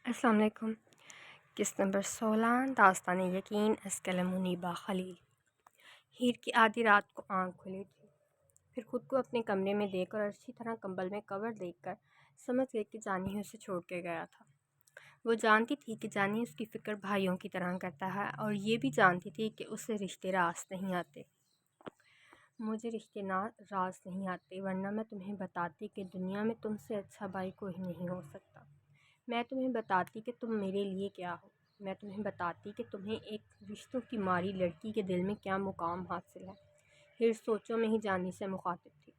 السلام علیکم۔ قسط نمبر 16 داستان یقین از قلم منیبہ خلیل۔ ہیر کی آدھی رات کو آنکھ کھلی تھی، پھر خود کو اپنے کمرے میں دیکھ اور اچھی طرح کمبل میں کور دیکھ کر سمجھ گئی کہ جانی ہی اسے چھوڑ کے گیا تھا۔ وہ جانتی تھی کہ جانی اس کی فکر بھائیوں کی طرح کرتا ہے، اور یہ بھی جانتی تھی کہ اسے رشتے راست نہیں آتے۔ مجھے رشتے راست نہیں آتے، ورنہ میں تمہیں بتاتی کہ دنیا میں تم سے اچھا بھائی کوئی نہیں ہو سکتا۔ میں تمہیں بتاتی کہ تم میرے لیے کیا ہو۔ میں تمہیں بتاتی کہ تمہیں ایک رشتوں کی ماری لڑکی کے دل میں کیا مقام حاصل ہے۔ ہیر سوچوں میں ہی جانی سے مخاطب تھی۔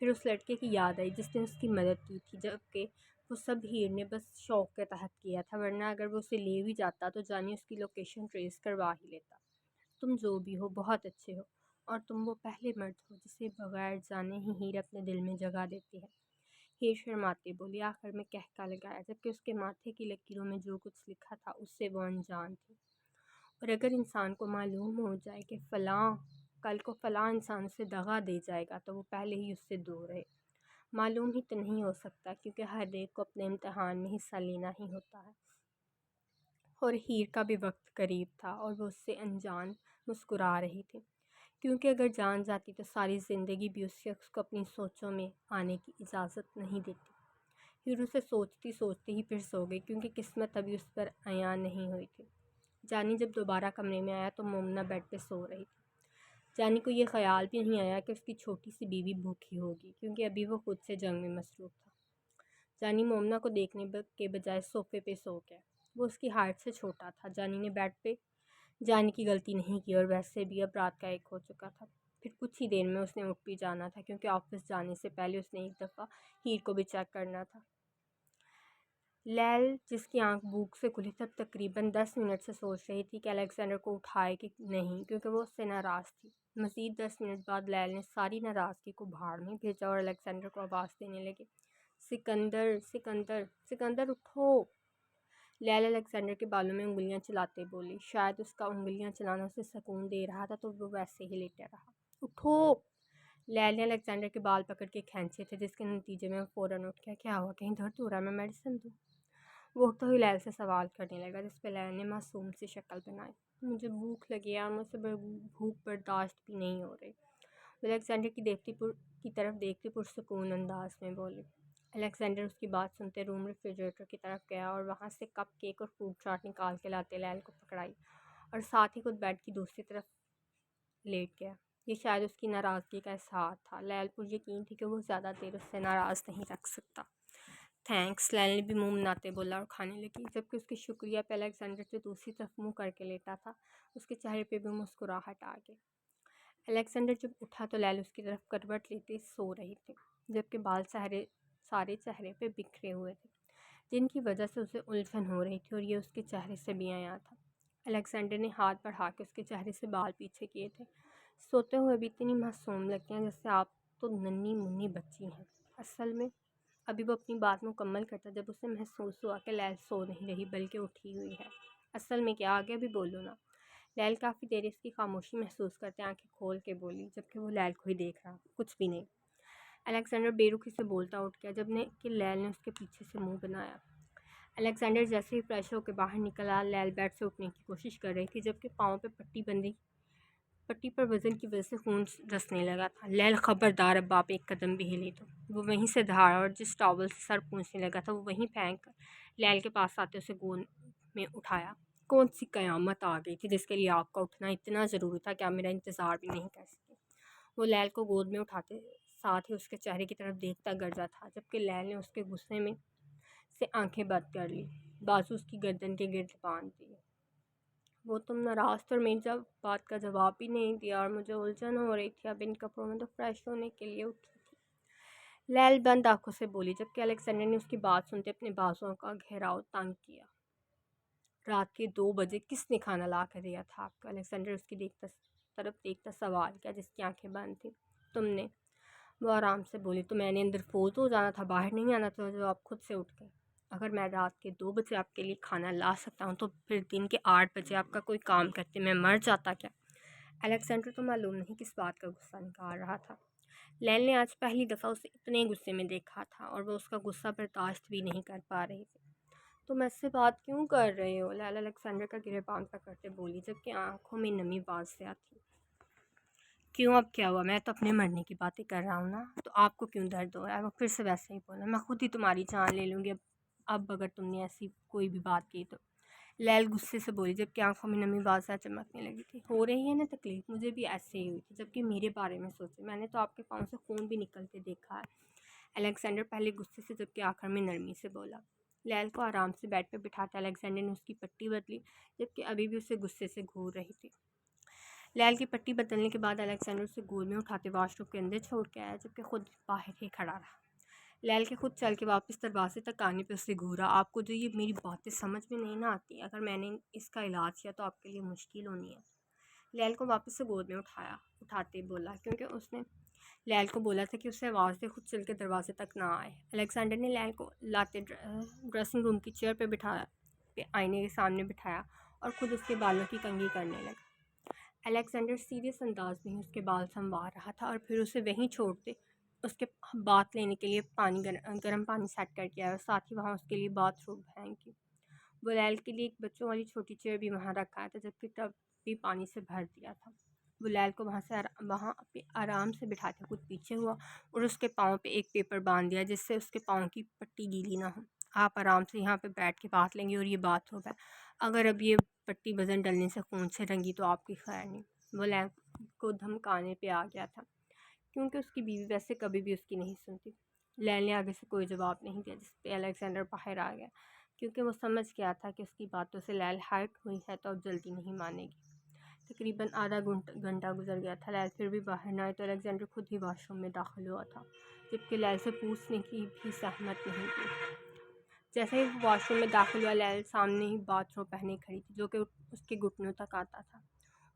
پھر اس لڑکے کی یاد آئی جس نے اس کی مدد کی تھی، جبکہ وہ سب ہیر نے بس شوق کے تحت کیا تھا، ورنہ اگر وہ اسے لے بھی جاتا تو جانی اس کی لوکیشن ٹریس کروا ہی لیتا۔ تم جو بھی ہو بہت اچھے ہو، اور تم وہ پہلے مرد ہو جسے بغیر جانے ہی ہیر اپنے دل میں جگہ دیتی ہے۔ ہیر شرماتے بولی، آخر میں کہہ لگایا، جبکہ اس کے ماتھے کی لکیروں میں جو کچھ لکھا تھا اس سے وہ انجان تھی۔ اور اگر انسان کو معلوم ہو جائے کہ کل کو فلاں انسان سے دغا دے جائے گا تو وہ پہلے ہی اس سے دور رہے۔ معلوم ہی تو نہیں ہو سکتا، کیونکہ ہر ایک کو اپنے امتحان میں حصہ لینا ہی ہوتا ہے۔ اور ہیر کا بھی وقت قریب تھا، اور وہ اس سے انجان مسکرا رہی تھی، کیونکہ اگر جان جاتی تو ساری زندگی بھی اس شخص کو اپنی سوچوں میں آنے کی اجازت نہیں دیتی۔ ہیر اسے سوچتی سوچتی ہی پھر سو گئی، کیونکہ قسمت ابھی اس پر عیاں نہیں ہوئی تھی۔ جانی جب دوبارہ کمرے میں آیا تو مومنہ بیڈ پہ سو رہی تھی۔ جانی کو یہ خیال بھی نہیں آیا کہ اس کی چھوٹی سی بیوی بھوکی ہوگی، کیونکہ ابھی وہ خود سے جنگ میں مصروف تھا۔ جانی مومنہ کو دیکھنے کے بجائے صوفے پہ سو گیا۔ وہ اس کی ہائٹ سے چھوٹا تھا۔ جانی نے بیڈ پہ جانے کی غلطی نہیں کی، اور ویسے بھی اب رات کا 1 ہو چکا تھا۔ پھر کچھ ہی دیر میں اس نے اٹھ بھی جانا تھا، کیونکہ آفس جانے سے پہلے اس نے ایک دفعہ ہیر کو بھی چیک کرنا تھا۔ لیل، جس کی آنکھ بھوک سے کھلی تھی، اب تقریباً 10 منٹ سے سوچ رہی تھی کہ الیگزینڈر کو اٹھائے کہ نہیں، کیونکہ وہ اس سے ناراض تھی۔ مزید 10 منٹ بعد لیل نے ساری ناراضگی کو بھاڑ میں بھیجا اور الیگزینڈر کو آواز دینے لگی، سکندر سکندر سکندر اٹھو۔ لیل الیگزینڈر کے بالوں میں انگلیاں چلاتے بولی۔ شاید اس کا انگلیاں چلانا اسے سکون دے رہا تھا، تو وہ ویسے ہی لیٹا رہا۔ اٹھو۔ لیل نے الیگزینڈر کے بال پکڑ کے کھینچے تھے، جس کے نتیجے میں وہ فوراً اٹھ گیا۔ کیا ہوا؟ کہیں درد ہو رہا ہے؟ میں میڈیسن دوں؟ وہ اٹھتے ہوئے لیل سے سوال کرنے لگا، جس پہ لیل نے معصوم سی شکل بنائی۔ مجھے بھوک لگی ہے، مجھ سے بھوک برداشت بھی نہیں ہو رہی، وہ الیگزینڈر کی طرف دیکھتی پرسکون انداز میں بولی۔ الیگزینڈر اس کی بات سنتے روم ریفریجریٹر کی طرف گیا اور وہاں سے کپ کیک اور فروٹ چاٹ نکال کے لاتے لیل کو پکڑائی، اور ساتھ ہی خود بیڈ کی دوسری طرف لیٹ گیا۔ یہ شاید اس کی ناراضگی کا اظہار تھا۔ لیل پر یقین تھی کہ وہ زیادہ دیر اس سے ناراض نہیں رکھ سکتا۔ تھینکس، لیل نے بھی منہ بناتے بولا اور کھانے لگی، جبکہ اس کے شکریہ پہ الیگزینڈر جو دوسری طرف منہ کر کے لیٹا تھا، اس کے چہرے پہ بھی مسکراہٹ آ گئی۔ الیگزینڈر جب اٹھا تو لیل اس کی طرف کروٹ لیتے سو رہی تھی، جبکہ بال سارے چہرے پہ بکھرے ہوئے تھے، جن کی وجہ سے اسے الجھن ہو رہی تھی، اور یہ اس کے چہرے سے بھی عیاں تھا۔ الیگزینڈر نے ہاتھ بڑھا کے اس کے چہرے سے بال پیچھے کیے تھے۔ سوتے ہوئے بھی اتنی معصوم لگتی ہیں جیسے آپ تو ننھی منھی بچی ہیں۔ اصل میں ابھی وہ اپنی بات مکمل کرتا جب اسے محسوس ہوا کہ لیل سو نہیں رہی بلکہ اٹھی ہوئی ہے۔ اصل میں کیا؟ آگے بھی بولو نا۔ لیل کافی دیر اس کی خاموشی محسوس کرتے آنکھیں کھول کے بولی، جبکہ وہ لیل کو ہی دیکھ رہا۔ کچھ بھی نہیں۔ الیگزینڈر بے رخی سے بولتا اٹھ گیا، جب کہ لیل نے اس کے پیچھے سے منہ بنایا۔ الیگزینڈر جیسے ہی فریش ہو کے باہر نکلا، لیل بیڈ سے اٹھنے کی کوشش کر رہی تھی، جبکہ پاؤں پہ پٹی پر وزن کی وجہ سے خون رسنے لگا تھا۔ لیل، خبردار، اب آپ ایک قدم بھی ہلی تو۔ وہ وہیں سے دھاڑا اور جس ٹاول سے سر پوچھنے لگا تھا وہ وہیں پھینک کر لیل کے پاس آتے اسے گود میں اٹھایا۔ کون سی قیامت آ گئی تھی جس کے لیے آپ کا اٹھنا اتنا ضروری تھا کہ آپ میرا انتظار بھی نہیں کر سکے؟ وہ لیل کو گود میں اٹھاتے ساتھ ہی اس کے چہرے کی طرف دیکھتا گرجا تھا، جبکہ لیل نے اس کے غصے میں سے آنکھیں بند کر لی، بازو اس کی گردن کے گرد باندھ دیے۔ وہ تم ناراض تھے اور میری بات کا جواب بھی نہیں دیا، اور مجھے الجھن ہو رہی تھی۔ اب ان کپڑوں میں تو فریش ہونے کے لیے اٹھی تھی، لیل بند آنکھوں سے بولی، جبکہ الیگزینڈر نے اس کی بات سنتے اپنے بازوؤں کا گھیراؤ تنگ کیا۔ رات کے 2 بجے کس نے کھانا لا کر دیا تھا آپ کو؟ الیگزینڈر اس کی طرف دیکھتا سوال کیا، جس کی آنکھیں بند تھیں۔ تم نے، وہ آرام سے بولی، تو میں نے اندر فوت ہو جانا تھا، باہر نہیں آنا تھا جو آپ خود سے اٹھ گئے؟ اگر میں رات کے 2 بجے آپ کے لیے کھانا لا سکتا ہوں تو پھر دن کے 8 بجے آپ کا کوئی کام کرتے میں مر جاتا کیا؟ الیگزینڈر تو معلوم نہیں کس بات کا غصہ نکال رہا تھا۔ لیل نے آج پہلی دفعہ اسے اتنے غصے میں دیکھا تھا، اور وہ اس کا غصہ برداشت بھی نہیں کر پا رہی تھی۔ تم ایس سے بات کیوں کر رہے ہو؟ لیلا الیگزینڈر کا گریبان پکڑتے بولی جبکہ آنکھوں میں نمی باز سے آتی۔ کیوں، اب کیا ہوا؟ میں تو اپنے مرنے کی باتیں کر رہا ہوں نا، تو آپ کو کیوں درد ہو رہا ہے؟ وہ پھر سے ویسے ہی بولا، میں خود ہی تمہاری جان لے لوں گی اب اگر تم نے ایسی کوئی بھی بات کی تو۔ لیل غصے سے بولی جبکہ آنکھوں میں نمی بازیاں چمکنے لگی تھی۔ ہو رہی ہے نا تکلیف، مجھے بھی ایسے ہی ہوئی تھی، جبکہ میرے بارے میں سوچے، میں نے تو آپ کے پاؤں سے خون بھی نکلتے دیکھا ہے۔ الیگزینڈر پہلے غصے سے جبکہ آخر میں نرمی سے بولا۔ لیل کو آرام سے بیڈ پہ بٹھاتے الیگزینڈر نے اس کی پٹی بدلی جبکہ ابھی بھی اسے غصے سے گھور رہی تھی۔ لیل کی پٹی بدلنے کے بعد الیگزینڈر اسے گود میں اٹھاتے واش روم کے اندر چھوڑ کے آیا جبکہ خود باہر ہی کھڑا رہا۔ لیل کے خود چل کے واپس دروازے تک آنے پہ اسے گھورا، آپ کو جو یہ میری باتیں سمجھ میں نہیں نہ آتی، اگر میں نے اس کا علاج کیا تو آپ کے لیے مشکل ہونی ہے۔ لیل کو واپس سے گود میں اٹھاتے بولا کیونکہ اس نے لیل کو بولا تھا کہ اسے آواز دے خود چل کے دروازے تک نہ آئے۔ الیگزینڈر نے لیل کو لاتے ڈریسنگ روم کی چیئر پہ آئینے کے سامنے بٹھایا اور خود اس کے بالوں کی کنگھی کرنے لگا۔ الیگزینڈر سیریس انداز میں ہی اس کے بال سنوار رہا تھا اور پھر اسے وہیں چھوڑتے اس کے بات لینے کے لیے گرم پانی سیٹ کر کے آیا اور ساتھ ہی وہاں اس کے لیے باتھ روم ہینگ کی۔ وہ لیل کے لیے ایک بچوں والی چھوٹی چیئر بھی وہاں رکھا تھا جبکہ ٹب بھی پانی سے بھر دیا تھا۔ وہ لیل کو وہاں پہ آرام سے بٹھاتے خود پیچھے ہوا اور اس کے پاؤں پہ ایک پیپر باندھ دیا جس سے اس کے پاؤں کی پٹی گیلی نہ ہو۔ آپ آرام سے یہاں پہ بیٹھ کے بات لیں گے اور یہ بات ہوگا، اگر اب یہ پٹی وزن ڈلنے سے خون سے رنگی تو آپ کی خیر نہیں۔ وہ لیل کو دھمکانے پہ آ گیا تھا کیونکہ اس کی بیوی ویسے کبھی بھی اس کی نہیں سنتی۔ لیل نے آگے سے کوئی جواب نہیں دیا جس پہ الیگزینڈر باہر آ گیا کیونکہ وہ سمجھ گیا تھا کہ اس کی باتوں سے لیل ہرٹ ہوئی ہے تو اب جلدی نہیں مانے گی۔ تقریباً آدھا گھنٹہ گزر گیا تھا، لیل پھر بھی باہر نہ آئی تو الیگزینڈر خود ہی واش روم میں داخل ہوا تھا جبکہ لیل سے پوچھنے کی بھی زحمت نہیں کی۔ جیسے ہی وہ واش روم میں داخل ہوا لیل سامنے ہی باتھ روم پہنے کھڑی تھی جو کہ اس کے گھٹنوں تک آتا تھا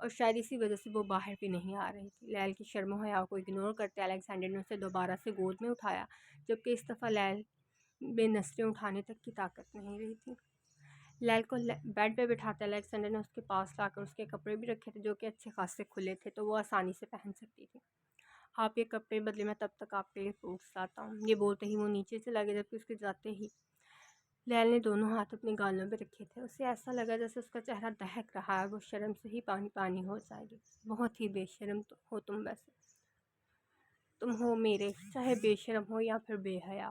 اور شاید اسی وجہ سے وہ باہر بھی نہیں آ رہی تھی۔ لیل کی شرم و حیا کو اگنور کرتے الیگزینڈر نے اسے دوبارہ سے گود میں اٹھایا جبکہ اس دفعہ لیل بے نسلیں اٹھانے تک کی طاقت نہیں رہی تھی۔ لیل کو بیڈ پہ بٹھاتے الیگزینڈر نے اس کے پاس لا کر اس کے کپڑے بھی رکھے تھے جو کہ اچھے خاصے کھلے تھے تو وہ آسانی سے پہن سکتی تھی۔ آپ یہ کپڑے بدلے میں تب تک آپ کے لیے فروٹس لاتا ہوں۔ یہ بولتے ہی وہ نیچے سے لگے جبکہ اس کے جاتے ہی لیل نے دونوں ہاتھ اپنے گالوں پہ رکھے تھے۔ اسے ایسا لگا جیسے اس کا چہرہ دہک رہا ہے، وہ شرم سے ہی پانی پانی ہو جائے گی۔ بہت ہی بے شرم ہو تم، ویسے تم ہو میرے، چاہے بے شرم ہو یا پھر بے حیا،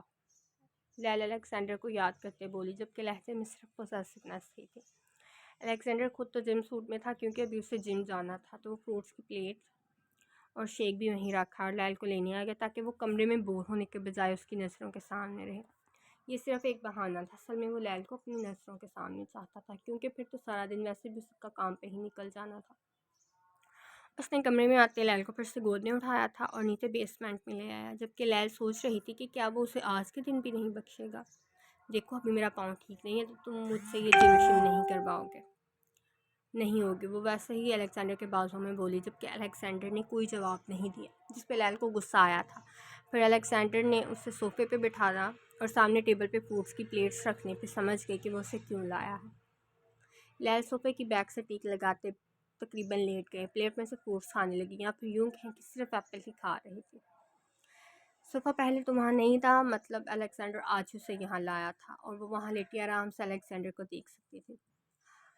لیل الیگزینڈر کو یاد کرتے بولی جبکہ لہجے میں صرف پوزیسونیس ہی تھی۔ الیگزینڈر خود تو جم سوٹ میں تھا کیونکہ ابھی اسے جم جانا تھا تو وہ فروٹس کی پلیٹ اور شیک بھی وہیں رکھا اور لیل کو لینے آ گیا تاکہ وہ کمرے میں بور ہونے کے بجائے اس کی نظروں کے سامنے رہے۔ یہ صرف ایک بہانہ تھا، اصل میں وہ لیل کو اپنی نظروں کے سامنے چاہتا تھا کیونکہ پھر تو سارا دن ویسے بھی اس کا کام پہ ہی نکل جانا تھا۔ اس نے کمرے میں آتے لیل کو پھر سے گود میں اٹھایا تھا اور نیچے بیسمنٹ میں لے آیا جبکہ لیل سوچ رہی تھی کہ کیا وہ اسے آج کے دن بھی نہیں بخشے گا۔ دیکھو ابھی میرا پاؤں ٹھیک نہیں ہے تو تم مجھ سے یہ جم شم نہیں کرواؤ گے، نہیں ہوگی۔ وہ ویسے ہی الیگزینڈر کے بازوں میں بولی جبکہ الیگزینڈر نے کوئی جواب نہیں دیا جس پہ لیل کو غصہ آیا تھا۔ پھر الیگزینڈر نے اسے صوفے پہ بٹھایا اور سامنے ٹیبل پہ فروٹس کی پلیٹس رکھنے پہ سمجھ گئی کہ وہ اسے کیوں لایا ہے۔ لیل صوفے کی بیک سے ٹیک لگاتے تقریباً لیٹ گئے، پلیٹ میں سے فروٹس کھانے لگی یا پھر یوں کہیں کہ صرف ایپل ہی کھا رہی تھی۔ صوفہ پہلے تو وہاں نہیں تھا، مطلب الیگزینڈر آج اسے یہاں لایا تھا اور وہ وہاں لیٹی آرام سے الیگزینڈر کو دیکھ سکتی تھی۔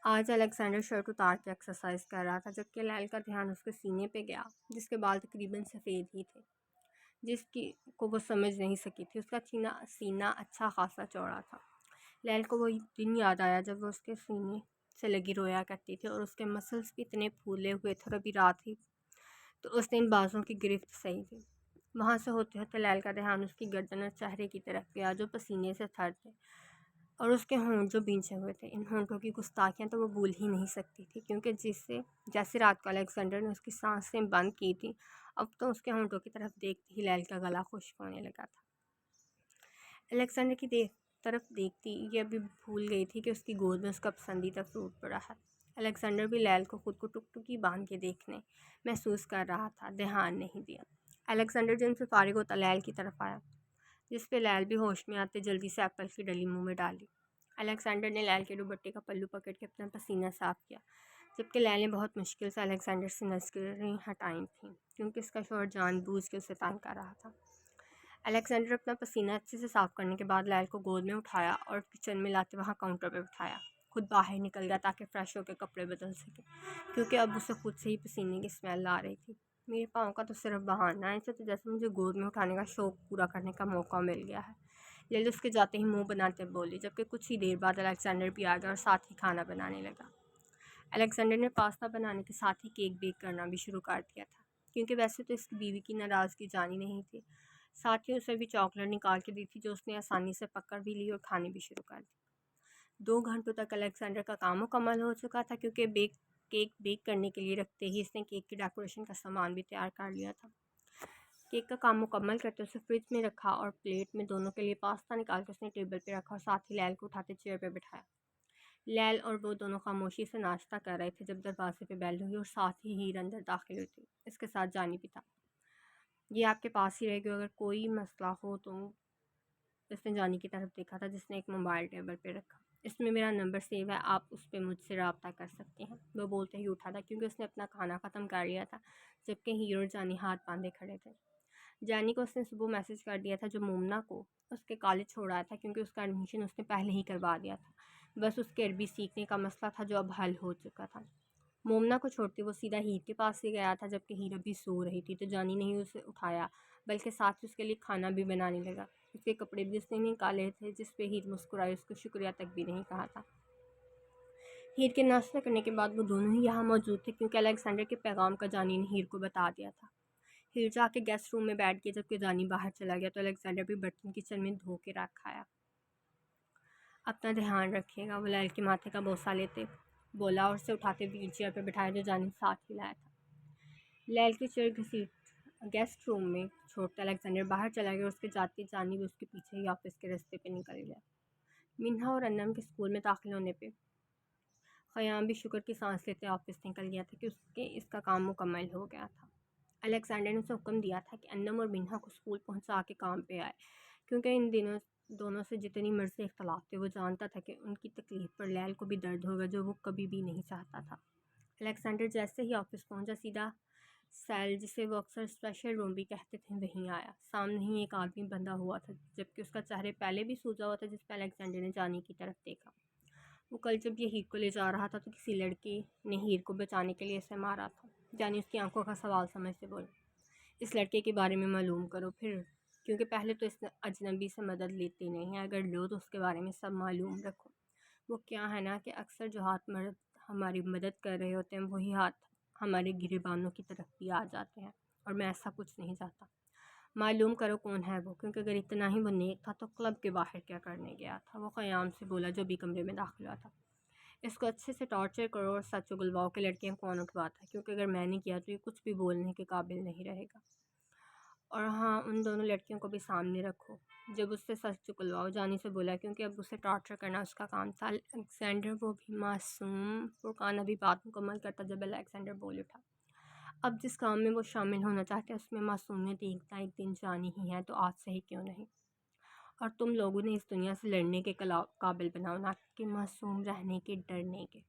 آج الیگزینڈر شرٹ اتار کے ایکسرسائز کر رہا تھا جبکہ لیل کا دھیان اس کے سینے پہ گیا جس کے بال تقریباً سفید ہی تھے جس کو وہ سمجھ نہیں سکی تھی۔ اس کا سینہ اچھا خاصا چوڑا تھا۔ لیل کو وہ دن یاد آیا جب وہ اس کے سینے سے لگی رویا کرتی تھی اور اس کے مسلز بھی اتنے پھولے ہوئے تھے اور ابھی رات تھی تو اس نے ان بازوں کی گرفت صحیح تھی۔ وہاں سے ہوتے ہوتے لیل کا دھیان اس کی گردن اور چہرے کی طرف گیا جو پسینے سے تھر تھے اور اس کے ہونٹ جو بھینچے ہوئے تھے۔ ان ہونٹوں کی گستاخیاں تو وہ بھول ہی نہیں سکتی تھی کیونکہ جیسے رات کو الیگزینڈر نے اس کی سانسیں بند کی تھی اب تو اس کے ہونٹوں کی طرف دیکھتے ہی لیل کا گلا خشک ہونے لگا تھا۔ الیگزینڈر کی طرف دیکھتی یہ ابھی بھول گئی تھی کہ اس کی گود میں اس کا پسندیدہ فروٹ پڑا ہے۔ الیگزینڈر بھی لیل کو خود کو ٹکٹکی باندھ کے دیکھنے محسوس کر رہا تھا، دھیان نہیں دیا۔ الیگزینڈر جن سے فارغ ہوتا لیل کی طرف آیا جس پہ لیل بھی ہوش میں آتے جلدی سے ایپل کی ڈلی منہ میں ڈالی۔ الیگزینڈر نے لیل کے دوپٹے کا پلو پکڑ کے اپنا پسینہ صاف کیا جبکہ لیل نے بہت مشکل سے الیگزینڈر سے نظریں ہٹائی تھیں کیونکہ اس کا شوہر جان بوجھ کے اسے تنگ کر رہا تھا۔ الیگزینڈر اپنا پسینہ اچھے سے صاف کرنے کے بعد لیل کو گود میں اٹھایا اور کچن میں لاتے وہاں کاؤنٹر پہ بٹھایا. خود باہر نکل گیا تاکہ فریش ہو کے کپڑے بدل سکے، کیونکہ اب اسے خود سے ہی پسینے کی اسمیل آ رہی تھی. میرے پاؤں کا تو صرف بہانا ہے، اسے تو جیسے مجھے گود میں اٹھانے کا شوق پورا کرنے کا موقع مل گیا ہے. لیل اس کے جاتے ہی منہ بناتے بولی، جبکہ کچھ ہی دیر بعد الیگزینڈر بھی آ گیا اور ساتھ ہی کھانا بنانے لگا. الیگزینڈر نے پاستا بنانے کے ساتھ ہی کیک بیک کرنا بھی شروع کر دیا تھا، کیونکہ ویسے تو اس کی بیوی کی ناراضگی جانی نہیں تھی. ساتھ ہی اسے بھی چاکلیٹ نکال کے دی تھی، جو اس نے آسانی سے پکڑ بھی لی اور کھانی بھی شروع کر دی. 2 گھنٹوں تک الیگزینڈر کا کام مکمل ہو چکا تھا، کیونکہ کیک بیک کرنے کے لیے رکھتے ہی اس نے کیک کی ڈیکوریشن کا سامان بھی تیار کر لیا تھا. کیک کا کام مکمل کرتے اسے فریج میں رکھا اور پلیٹ میں دونوں کے لیے پاستا نکال کے اس نے ٹیبل پہ رکھا اور ساتھ ہی لیل کو اٹھاتے چیئر پہ بٹھایا. لیل اور وہ دونوں خاموشی سے ناشتہ کر رہے تھے جب دروازے پہ بیل ہوئی اور ساتھ ہی ہیر اندر داخل ہوئی تھی. اس کے ساتھ جانی بھی تھا. یہ آپ کے پاس ہی رہے گی، اگر کوئی مسئلہ ہو تو. اس نے جانی کی طرف دیکھا تھا جس نے ایک موبائل ٹیبل پہ رکھا. اس میں میرا نمبر سیو ہے، آپ اس پہ مجھ سے رابطہ کر سکتے ہیں. وہ بولتے ہی اٹھا تھا، کیونکہ اس نے اپنا کھانا ختم کر لیا تھا، جبکہ ہیر اور جانی ہاتھ باندھے کھڑے تھے. جانی کو اس نے صبح میسج کر دیا تھا جو مومنا کو اس کے کالج چھوڑ آیا تھا، کیونکہ اس کا ایڈمیشن اس نے پہلے ہی کروا دیا تھا. بس اس کے عربی سیکھنے کا مسئلہ تھا جو اب حل ہو چکا تھا. مومنا کو چھوڑتے وہ سیدھا ہیر کے پاس ہی گیا تھا، جبکہ ہیر ابھی سو رہی تھی تو جانی نے ہی اسے اٹھایا، بلکہ ساتھ ہی اس کے لیے کھانا بھی بنانے لگا. اس کے کپڑے بھی اس نے نکالے تھے، جس پہ ہیر مسکرائی، اس کو شکریہ تک بھی نہیں کہا تھا. ہیر کے ناشتہ کرنے کے بعد وہ دونوں ہی یہاں موجود تھے، کیونکہ الیگزینڈر کے پیغام کا جانی نے ہیر کو بتا دیا تھا. ہیر جا کے گیسٹ روم میں بیٹھ گیا، جبکہ جانی باہر چلا گیا تو الیگزینڈر بھی برتن کچن میں دھو کے رکھایا. اپنا دھیان رکھیے گا، وہ لیل کے ماتھے کا بوسہ لیتے بولا اور اسے اٹھاتے ویل چیئر پہ بٹھایا جو جانی ساتھ ہی لایا تھا. لیل کی چیئر گھسیٹ گیسٹ روم میں چھوڑتا الیگزینڈر باہر چلا گیا اور اس کے جاتے جانی بھی اس کے پیچھے ہی آفس کے راستے پہ نکل گیا. منہا اور انم کے اسکول میں داخل ہونے پہ خیام بھی شکر کی سانس لیتے آفس نکل گیا تھا کہ اس کا کام مکمل ہو گیا تھا. الیگزینڈر نے اسے حکم دیا تھا کہ انم اور منہا کو اسکول پہنچا کے کام پہ آئے، کیونکہ ان دونوں سے جتنی مرضی اختلاف تھے وہ جانتا تھا کہ ان کی تکلیف پر لیل کو بھی درد ہوگا، جو وہ کبھی بھی نہیں چاہتا تھا. الیگزینڈر جیسے ہی آفس پہنچا سیدھا سیل، جسے وہ اکثر اسپیشل روم بھی کہتے تھے، وہیں آیا. سامنے ہی ایک آدمی بندھا ہوا تھا، جبکہ اس کا چہرے پہلے بھی سوجا ہوا تھا، جس پہ الیگزینڈر نے جانی کی طرف دیکھا. وہ کل جب یہ ہیر کو لے جا رہا تھا تو کسی لڑکی نے ہیر کو بچانے کے لیے اسے مارا تھا. جانی اس کی آنکھوں کا سوال سمجھتے بولی، اس لڑکے کے بارے میں معلوم کرو پھر، کیونکہ پہلے تو اس اجنبی سے مدد لیتی نہیں ہے، اگر لو تو اس کے بارے میں سب معلوم رکھو. وہ کیا ہے نا کہ اکثر جو ہاتھ مرد ہماری مدد کر رہے ہوتے ہیں وہی ہاتھ ہمارے گریبانوں کی طرف بھی آ جاتے ہیں، اور میں ایسا کچھ نہیں چاہتا. معلوم کرو کون ہے وہ، کیونکہ اگر اتنا ہی وہ نیک تھا تو کلب کے باہر کیا کرنے گیا تھا. وہ خیام سے بولا جو بھی کمرے میں داخل ہوا تھا. اس کو اچھے سے ٹارچر کرو اور سچ اگلواؤ کہ لڑکیاں کون اٹھواتا ہے، کیونکہ اگر میں نے کیا تو یہ کچھ بھی بولنے کے قابل نہیں رہے گا. اور ہاں، ان دونوں لڑکیوں کو بھی سامنے رکھو جب اس سے سچ چکلواؤ. جانی سے بولا، کیونکہ اب اسے ٹارچر کرنا اس کا کام تھا. الیگزینڈر وہ بھی معصوم. فرقان ابھی بات مکمل کرتا جب الیگزینڈر بول اٹھا، اب جس کام میں وہ شامل ہونا چاہتے ہیں اس میں معصومیت ایک دن جانی ہی ہے، تو آج سے ہی کیوں نہیں. اور تم لوگوں نے اس دنیا سے لڑنے کے قابل بناؤ، نہ کہ معصوم رہنے کے ڈرنے کے.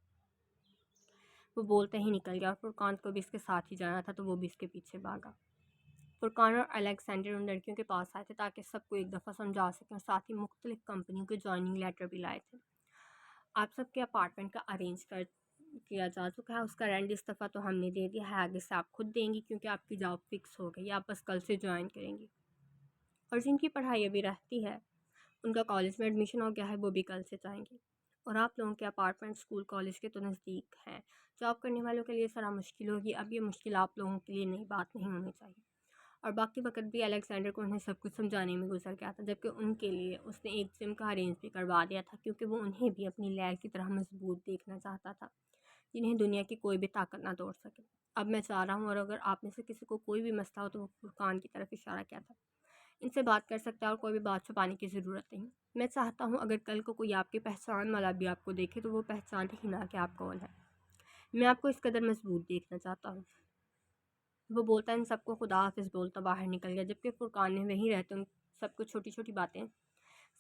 وہ بولتے ہی نکل گیا، اور فرقان کو بھی اس کے ساتھ ہی جانا تھا تو وہ بھی اس کے پیچھے بھاگا. فرقان اور الیگزینڈر ان لڑکیوں کے پاس آئے تھے تاکہ سب کو ایک دفعہ سمجھا سکیں، اور ساتھ ہی مختلف کمپنیوں کے جوائننگ لیٹر بھی لائے تھے. آپ سب کے اپارٹمنٹ کا ارینج کیا جا چکا ہے، اس کا رینٹ اس دفعہ تو ہم نے دے دیا ہے، آگے سے آپ خود دیں گی کیونکہ آپ کی جاب فکس ہو گئی، آپ بس کل سے جوائن کریں گی. اور جن کی پڑھائی ابھی رہتی ہے ان کا کالج میں ایڈمیشن ہو گیا ہے، وہ بھی کل سے جائیں گے. اور آپ لوگوں کے اپارٹمنٹ اسکول کالج کے تو نزدیک ہیں، جاب کرنے والوں کے لیے ذرا مشکل ہوگی. اب یہ مشکل آپ لوگوں کے لیے نئی بات نہیں ہونی چاہیے. اور باقی وقت بھی الیگزینڈر کو انہیں سب کچھ سمجھانے میں گزر گیا تھا، جبکہ ان کے لیے اس نے ایک جم کا ارینج بھی کروا دیا تھا، کیونکہ وہ انہیں بھی اپنی لیل کی طرح مضبوط دیکھنا چاہتا تھا، جنہیں دنیا کی کوئی بھی طاقت نہ توڑ سکے. اب میں چاہ رہا ہوں، اور اگر آپ میں سے کسی کو کوئی بھی مسئلہ ہو تو وہ فرقان کی طرف اشارہ کیا تھا، ان سے بات کر سکتا ہے اور کوئی بھی بات چھپانے کی ضرورت نہیں. میں چاہتا ہوں اگر کل کو کوئی آپ کی پہچان والا بھی آپ کو دیکھے تو وہ پہچانے ہی نہ کہ آپ کون ہے. میں آپ کو اس قدر مضبوط دیکھنا چاہتا ہوں. وہ بولتا ان سب کو خدا حافظ بولتا باہر نکل گیا، جبکہ فرقان نے وہیں رہتے ان سب کو چھوٹی چھوٹی باتیں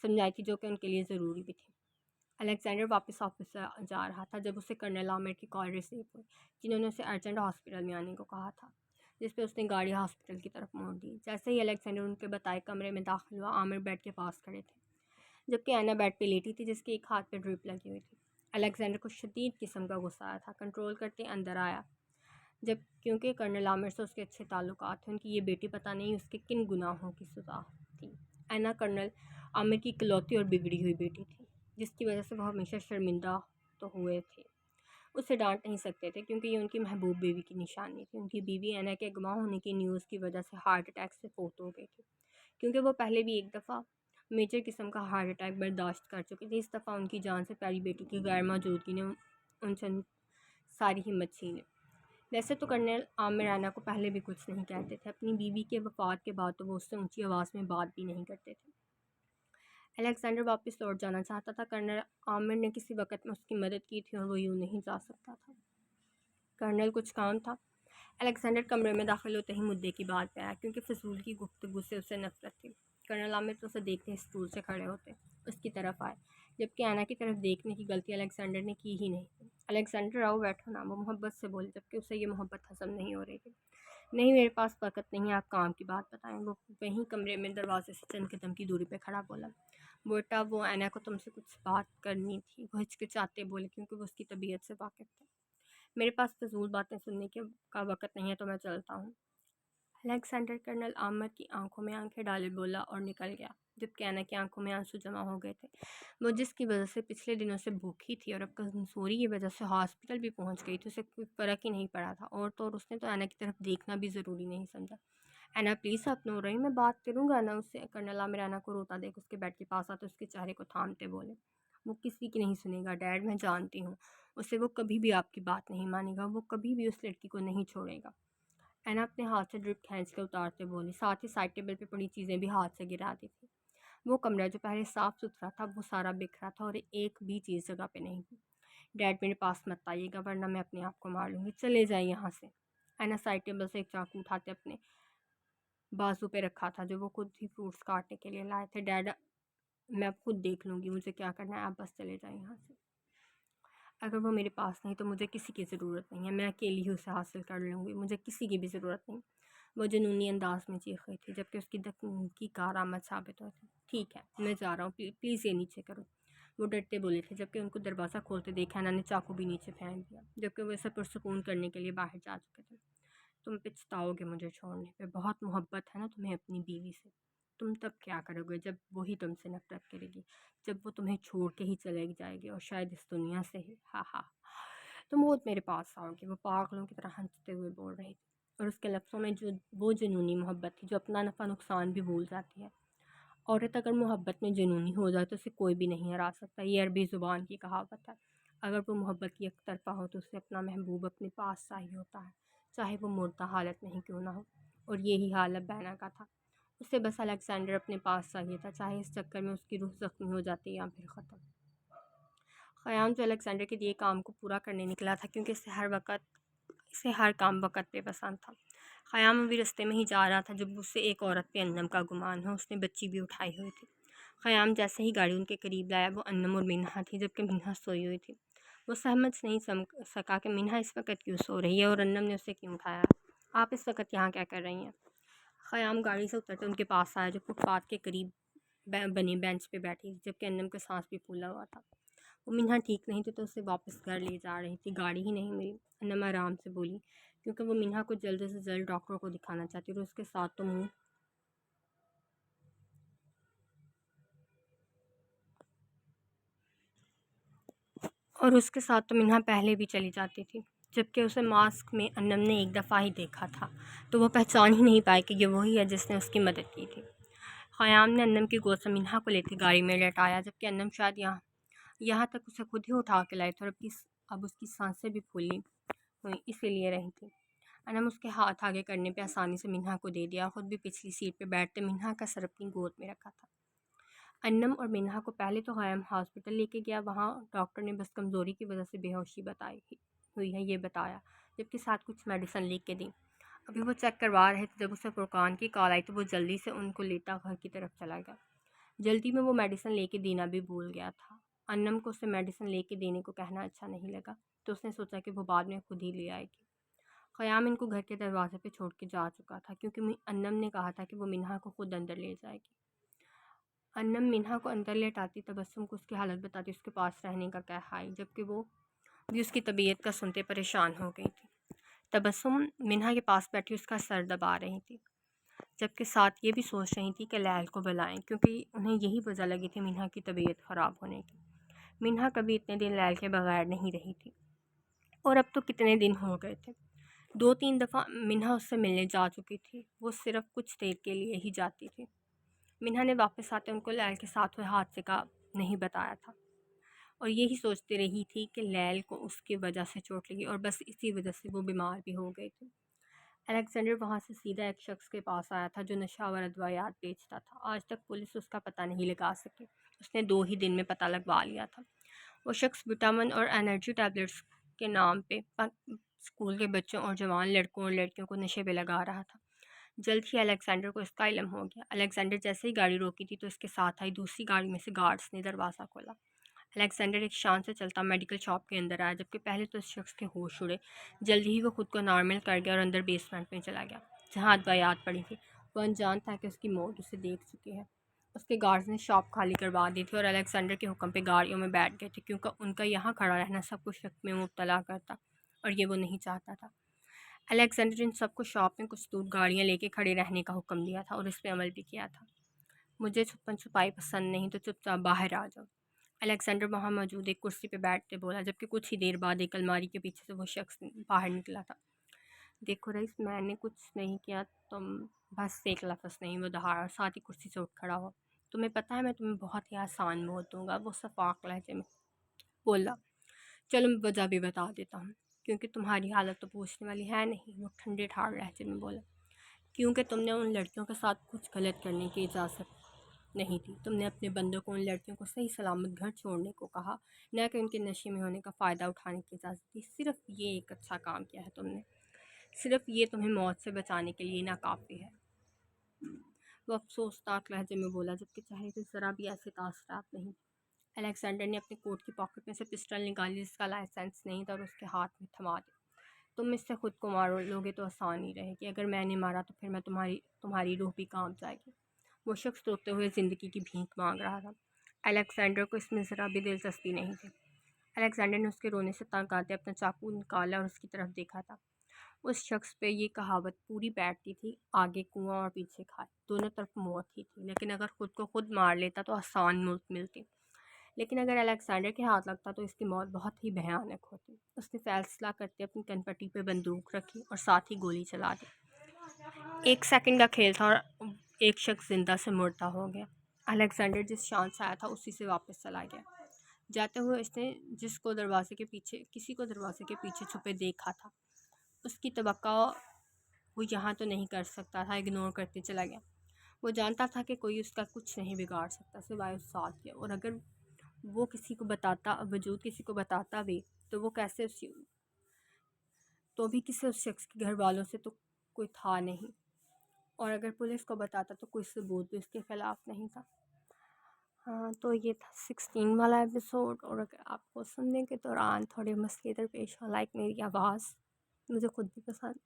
سمجھائی تھی جو کہ ان کے لیے ضروری بھی تھی. الیگزینڈر واپس آفس سے جا رہا تھا جب اسے کرنل عامر کی کال ریسیو ہوئی، جنہوں نے اسے ارجنٹ ہاسپٹل میں آنے کو کہا تھا. جس پہ اس نے گاڑی ہاسپٹل کی طرف موڑ دی۔ جیسے ہی الیگزینڈر ان کے بتائے کمرے میں داخل ہوا، عامر بیڈ کے پاس کھڑے تھے جبکہ اینا بیڈ پہ لیٹی تھی جس کے ایک ہاتھ پہ ڈرپ لگی ہوئی تھی۔ الیگزینڈر کو شدید قسم کا غصہ آیا تھا، کنٹرول کرتے اندر آیا جب کیونکہ کرنل عامر سے اس کے اچھے تعلقات تھے، ان کی یہ بیٹی پتہ نہیں اس کے کن گناہوں کی سزا تھی۔ اینا کرنل عامر کی اکلوتی اور بگڑی ہوئی بیٹی تھی جس کی وجہ سے وہ ہمیشہ شرمندہ تو ہوئے تھے، اسے ڈانٹ نہیں سکتے تھے کیونکہ یہ ان کی محبوب بیوی کی نشانی تھی۔ ان کی بیوی اینا کے اغوا ہونے کی نیوز کی وجہ سے ہارٹ اٹیک سے فوت ہو گئی تھی، کیونکہ وہ پہلے بھی ایک دفعہ میجر قسم کا ہارٹ اٹیک برداشت کر چکی تھی۔ اس دفعہ ان کی جان سے پیاری بیٹی کی غیر موجودگی نے ان سے ساری ہمت چھین لی۔ ویسے تو کرنل عامر اینا کو پہلے بھی کچھ نہیں کہتے تھے، اپنی بیوی کے وفات کے بعد تو وہ اس سے اونچی آواز میں بات بھی نہیں کرتے تھے۔ الیگزینڈر واپس لوٹ جانا چاہتا تھا، کرنل عامر نے کسی وقت میں اس کی مدد کی تھی اور وہ یوں نہیں جا سکتا تھا۔ کرنل کچھ کام تھا۔ الیگزینڈر کمرے میں داخل ہوتے ہی مدعے کی بات پہ آیا کیونکہ فضول کی گفتگو سے اسے نفرت تھی۔ کرنل عامر تو اسے دیکھتے ہی اسٹول سے کھڑے ہوتے اس کی طرف آئے جبکہ اینا کی طرف دیکھنے کی غلطی الیگزینڈر نے کی ہی نہیں تھی۔ الیگزینڈر آؤ بیٹھو نا، وہ محبت سے بولے جبکہ اسے یہ محبت ہضم نہیں ہو رہی تھی۔ نہیں میرے پاس وقت نہیں ہے، آپ کام کی بات بتائیں۔ وہ وہیں کمرے میں دروازے سے چند قدم کی دوری پہ کھڑا بولا۔ بیٹا وہ اینا کو تم سے کچھ بات کرنی تھی، وہ ہچکچاتے بولے کیونکہ وہ اس کی طبیعت سے واقف تھے۔ میرے پاس فضول باتیں سننے کا وقت نہیں ہے تو میں چلتا ہوں۔ الیگزینڈر کرنل عامر کی آنکھوں میں آنکھیں ڈالے بولا اور نکل گیا جبکہ اینا کی آنکھوں میں آنسو جمع ہو گئے تھے۔ وہ جس کی وجہ سے پچھلے دنوں سے بھوکی تھی اور اب کمزوری کی وجہ سے ہاسپٹل بھی پہنچ گئی تھی، اسے کوئی فرق ہی نہیں پڑا تھا، اور تو اور اس نے تو اینا کی طرف دیکھنا بھی ضروری نہیں سمجھا۔ اینا پلیز آپ نو رہی، میں بات کروں گا نا اس سے۔ کرنل عامر اینا کو روتا دیکھ اس کے بیڈ کے پاس آتے اس کے چہرے کو تھامتے بولے، وہ کسی کی نہیں سنے گا ڈیڈ، میں جانتی ہوں اسے، وہ کبھی بھی آپ کی بات نہیں مانے گا، وہ کبھی بھی اس لڑکی کو نہیں چھوڑے گا۔ اینا اپنے ہاتھ سے ڈرپ کھینچ کے اتارتے بولی، ساتھ ہی سائڈ ٹیبل پہ پڑی چیزیں بھی ہاتھ سے گرا دی تھی۔ وہ کمرہ جو پہلے صاف ستھرا تھا وہ سارا بکھرا تھا اور ایک بھی چیز جگہ پہ نہیں تھی۔ ڈیڈ میرے پاس مت آئیے گا ورنہ میں اپنے آپ کو مار لوں گی، چلے جائیں یہاں سے۔ اینا سائڈ ٹیبل سے ایک چاقو اٹھاتے اپنے بازو پہ رکھا تھا جو وہ خود ہی فروٹس کاٹنے کے لیے لائے تھے۔ ڈیڈ میں اب خود دیکھ لوں گی مجھے کیا کرنا ہے، آپ بس چلے جائیں یہاں سے۔ اگر وہ میرے پاس نہیں تو مجھے کسی کی ضرورت نہیں ہے، میں اکیلی ہی اسے حاصل کر لوں گی، مجھے کسی کی بھی ضرورت نہیں۔ وہ جنونی انداز میں چیخ رہی تھی جبکہ اس کی کی کارآمد ثابت ہوتی۔ ٹھیک ہے میں جا رہا ہوں، پلیز یہ نیچے کرو، وہ ڈرتے بولے تھے جبکہ ان کو دروازہ کھولتے دیکھا اینا نے چاقو بھی نیچے پھینک دیا جبکہ وہ اسے پرسکون کرنے کے لیے باہر جا چکے تھے۔ تم پچھتاؤ گے مجھے چھوڑنے پہ، بہت محبت ہے نا تمہیں اپنی بیوی سے، تم تب کیا کرو گے جب وہی تم سے نفرت کرے گی، جب وہ تمہیں چھوڑ کے ہی چلے جائے گی اور شاید اس دنیا سے ہی۔ ہاں ہاں تم خود میرے پاس آؤ گی، وہ پاگلوں کی طرح ہنستے ہوئے بول رہی تھی اور اس کے لفظوں میں وہ جنونی محبت تھی جو اپنا نفع نقصان بھی بھول جاتی ہے۔ عورت اگر محبت میں جنونی ہو جائے تو اسے کوئی بھی نہیں ہرا سکتا، یہ عربی زبان کی کہاوت ہے۔ اگر وہ محبت کی یک طرفہ ہو تو اسے اپنا محبوب اپنے پاس چاہیے ہوتا ہے، چاہے وہ مردہ حالت میں ہی کیوں نہ ہو، اور یہی حال اب بینا کا تھا۔ اسے بس الیگزینڈر اپنے پاس چاہیے تھا، چاہے اس چکر میں اس کی روح زخمی ہو جاتی یا پھر ختم۔ خیام جو الیگزینڈر کے دیے کام کو پورا کرنے نکلا تھا کیونکہ اسے ہر کام وقت پہ پسند تھا۔ خیام ابھی رستے میں ہی جا رہا تھا جب اسے ایک عورت پہ انم کا گمان ہو، اس نے بچی بھی اٹھائی ہوئی تھی۔ خیام جیسے ہی گاڑی ان کے قریب لایا وہ انم اور منہا تھی جبکہ منہا سوئی ہوئی تھی۔ وہ سمجھ نہیں سکا کہ منہا اس وقت کیوں سو رہی ہے اور انم نے اسے کیوں اٹھایا۔ آپ اس وقت یہاں کیا کر رہی ہیں؟ خیام گاڑی سے اترتے ان کے پاس آیا جو فٹ پاتھ کے قریب بنے بینچ پہ بیٹھی تھی جبکہ انم کا سانس بھی پھولا ہوا تھا۔ وہ منہا ٹھیک نہیں تھی تو اسے واپس گھر لے جا رہی تھی، گاڑی ہی نہیں ملی۔ انم آرام سے بولی کیونکہ وہ منہا کو جلد سے جلد ڈاکٹر کو دکھانا چاہتی اور اس کے ساتھ تو منہا پہلے بھی چلی جاتی تھی جبکہ اسے ماسک میں انم نے ایک دفعہ ہی دیکھا تھا تو وہ پہچان ہی نہیں پائی کہ یہ وہی ہے جس نے اس کی مدد کی تھی۔ خیام نے انم کی گود سے منہا کو لے کے گاڑی میں لٹایا جبکہ انم شاید یہاں تک اسے خود ہی اٹھا کے لائی تھی اور اب اس کی سانسیں بھی پھولی ہوئی اسی لیے رہی تھی۔ انم اس کے ہاتھ آگے کرنے پہ آسانی سے منہا کو دے دیا، خود بھی پچھلی سیٹ پہ بیٹھتے منہا کا سر اپنی گود میں رکھا تھا۔ انم اور منہا کو پہلے تو خیام ہاسپٹل لے کے گیا، وہاں ڈاکٹر نے بس کمزوری کی وجہ سے بے ہوشی ہوئی ہے یہ بتایا جبکہ ساتھ کچھ میڈیسن لکھ کے دی۔ ابھی وہ چیک کروا رہے تھے جب اسے فرقان کی کال آئی تو وہ جلدی سے ان کو لیتا گھر کی طرف چلا گیا۔ جلدی میں وہ میڈیسن لے کے دینا بھی بھول گیا تھا۔ انم کو اسے میڈیسن لے کے دینے کو کہنا اچھا نہیں لگا تو اس نے سوچا کہ وہ بعد میں خود ہی لے آئے گی۔ قیام ان کو گھر کے دروازے پہ چھوڑ کے جا چکا تھا کیونکہ انم نے کہا تھا کہ وہ منہا کو خود اندر لے جائے گی۔ انم منہا کو اندر لیٹاتی، تبسم کو اس کی حالت بتاتی، اس کے پاس رہنے کا کہا، جبکہ وہ بھی اس کی طبیعت کا سنتے پریشان ہو گئی تھی۔ تبسم منہا کے پاس بیٹھی اس کا سر دبا رہی تھی، جبکہ ساتھ یہ بھی سوچ رہی تھی کہ لیل کو بلائیں، کیونکہ انہیں یہی وجہ لگی تھی منہا کی طبیعت خراب ہونے کی۔ منہا کبھی اتنے دن لیل کے بغیر نہیں رہی تھی، اور اب تو کتنے دن ہو گئے تھے۔ 2-3 دفعہ منہا اس سے ملنے جا چکی تھی، وہ صرف کچھ دیر کے لیے ہی جاتی تھی۔ منہا نے واپس آتے ان کو لیل کے ساتھ ہوئے حادثے کا نہیں بتایا تھا، اور یہی سوچتی رہی تھی کہ لیل کو اس کی وجہ سے چوٹ لگی اور بس اسی وجہ سے وہ بیمار بھی ہو گئی تھی۔ الیگزینڈر وہاں سے سیدھا ایک شخص کے پاس آیا تھا جو نشہ آور ادویات بیچتا تھا۔ آج تک پولیس اس کا پتہ نہیں لگا سکی، اس نے 2 ہی دن میں پتہ لگوا لیا تھا۔ وہ شخص وٹامن اور انرجی ٹیبلٹس کے نام پہ اسکول کے بچوں اور جوان لڑکوں اور لڑکیوں کو نشے پہ لگا رہا تھا۔ جلد ہی الیگزینڈر کو اس کا علم ہو گیا۔ الیگزینڈر جیسے ہی گاڑی روکی تھی تو اس کے ساتھ آئی دوسری گاڑی میں سے گارڈز نے دروازہ کھولا۔ الیگزینڈر ایک شان سے چلتا میڈیکل شاپ کے اندر آیا، جبکہ پہلے تو اس شخص کے ہوش اڑے۔ جلد ہی وہ خود کو نارمل کر گیا اور اندر بیسمنٹ میں چلا گیا جہاں ادویات پڑی تھی۔ وہ انجان تھا کہ اس کی موت اسے دیکھ چکی ہے۔ اس کے گارڈز نے شاپ خالی کروا دی تھی اور الیگزینڈر کے حکم پہ گاڑیوں میں بیٹھ گئے تھے، کیونکہ ان کا یہاں کھڑا رہنا سب کو شک میں مبتلا کرتا، اور یہ وہ نہیں چاہتا تھا۔ الیگزینڈر ان سب کو شاپ میں کچھ دور گاڑیاں لے کے کھڑے رہنے کا حکم دیا تھا اور اس پہ عمل بھی کیا تھا۔ مجھے چھپن چھپائی پسند نہیں، تو چپ چاپ باہر آ جاؤ، الیگزینڈر وہاں موجود ایک کرسی پہ بیٹھتے بولا، جبکہ کچھ ہی دیر بعد ایک الماری کے پیچھے سے وہ شخص باہر نکلا تھا۔ دیکھو رئیس، میں نے کچھ نہیں کیا، تم بس ایک لفظ نہیں، وہ دہاڑا اور ساتھ ہی کرسی سے اٹھ کھڑا ہوا۔ تمہیں پتہ ہے میں تمہیں بہت ہی آسان موت دوں گا، وہ شفاق لہجے میں بولا۔ چلو میں وجہ بھی بتا دیتا ہوں، کیونکہ تمہاری حالت تو پوچھنے والی ہے نہیں، وہ ٹھنڈے ٹھار لہجے میں بولا۔ کیونکہ تم نے ان لڑکیوں کے ساتھ کچھ غلط کرنے کی اجازت نہیں تھی، تم نے اپنے بندوں کو ان لڑکیوں کو صحیح سلامت گھر چھوڑنے کو کہا، نہ کہ ان کے نشے میں ہونے کا فائدہ اٹھانے کی اجازت دی۔ صرف یہ ایک اچھا کام کیا ہے تم نے، صرف یہ تمہیں موت سے بچانے کے لیے ناکافی ہے، وہ افسوسناک لہجے میں بولا، جبکہ چہرے سے ذرا بھی ایسے تاثرات نہیں۔ الیگزینڈر نے اپنے کوٹ کی پاکٹ میں سے پسٹل نکالی جس کا لائسنس نہیں تھا اور اس کے ہاتھ میں تھما دی۔ تم اس سے خود کو مارو لوگے تو آسان ہی رہے گی، اگر میں نے مارا تو پھر میں تمہاری روح بھی کانپ جائے گی۔ وہ شخص روتے ہوئے زندگی کی بھیک مانگ رہا تھا۔ الیگزینڈر کو اس میں ذرا بھی دلچسپی نہیں تھی۔ الیگزینڈر نے اس کے رونے سے تنگ آتے اپنا چاقو نکالا اور اس کی طرف دیکھا تھا۔ اس شخص پہ یہ کہاوت پوری بیٹھتی تھی، آگے کنواں اور پیچھے کھائے، دونوں طرف موت ہی تھی، لیکن اگر خود کو خود مار لیتا تو آسان موت ملتی، لیکن اگر الیگزینڈر کے ہاتھ لگتا تو اس کی موت بہت ہی بھیانک ہوتی۔ اس نے فیصلہ کرتے اپنی کنپٹی پہ بندوق رکھی اور ساتھ ہی گولی چلا دی۔ 1 سیکنڈ کا کھیل تھا اور ایک شخص زندہ سے مردہ ہو گیا۔ الیگزینڈر جس شان سے آیا تھا اسی سے واپس چلا گیا۔ جاتے ہوئے اس نے کسی کو دروازے کے پیچھے چھپے دیکھا تھا، اس کی توقع وہ یہاں تو نہیں کر سکتا تھا، اگنور کرتے چلا گیا۔ وہ جانتا تھا کہ کوئی اس کا کچھ نہیں بگاڑ سکتا سوائے اس ساتھ کے، اور اگر وہ کسی کو بتاتا بھی تو کسی اس شخص کے گھر والوں سے تو کوئی تھا نہیں، اور اگر پولیس کو بتاتا تو کوئی ثبوت بھی اس کے خلاف نہیں تھا۔ ہاں، تو یہ تھا 16 والا ایپیسوڈ، اور اگر آپ کو سننے کے دوران تھوڑے مسئلے درپیش ہوں، لائک میری آواز مجھے خود بھی پسند،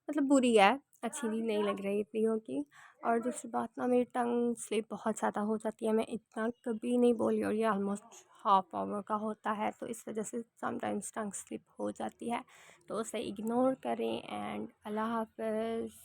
مطلب بری ہے، اچھی بھی نہیں لگ رہی اتنی ہوگی، اور دوسری بات نا میری ٹنگ سلپ بہت زیادہ ہو جاتی ہے، میں اتنا کبھی نہیں بولی، اور یہ آلموسٹ ہاف آور کا ہوتا ہے، تو اس وجہ سے سم ٹائمس ٹنگ سلپ ہو جاتی ہے، تو اسے اگنور کریں، اینڈ اللہ حافظ۔